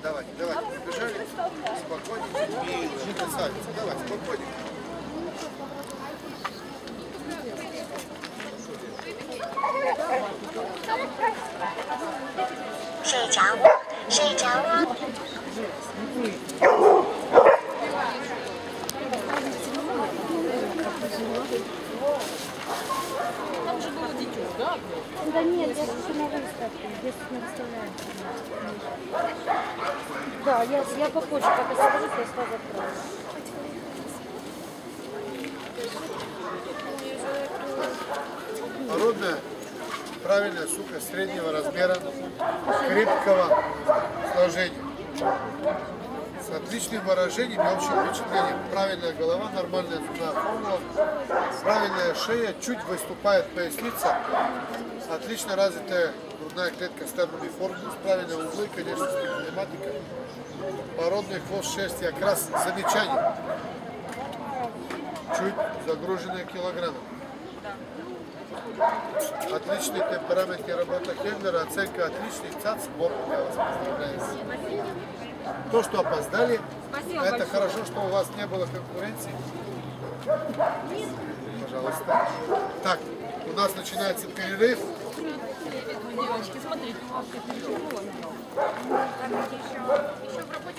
Давайте, давайте, побежали. Спокойненько. Милая, красавица. Давай, спокойненько. Там же было дитё, да? Да нет, я еще на выставке, здесь не выставляется. Да, я попозже, как освобожусь, я сразу открою. Породная, правильная сука среднего размера, крепкого сложения. С отличным выражением и общим впечатлением. Правильная голова, нормальная зубная формула, правильная шея, чуть выступает поясница, отлично развитая грудная клетка с термами формы, правильные углы, конечно, стигматика, породный хвост, шерсть и окрас, замечаний. Чуть загруженные килограммы. Отличный темперамент и работа Хендлера, оценка отличный, ЦАЦ, БОП, я вас поздравляю. То, что опоздали, Спасибо это большое. хорошо, что у вас не было конкуренции. Пожалуйста. Так, у нас начинается перерыв. Девочки, смотрите, у вас еще в работе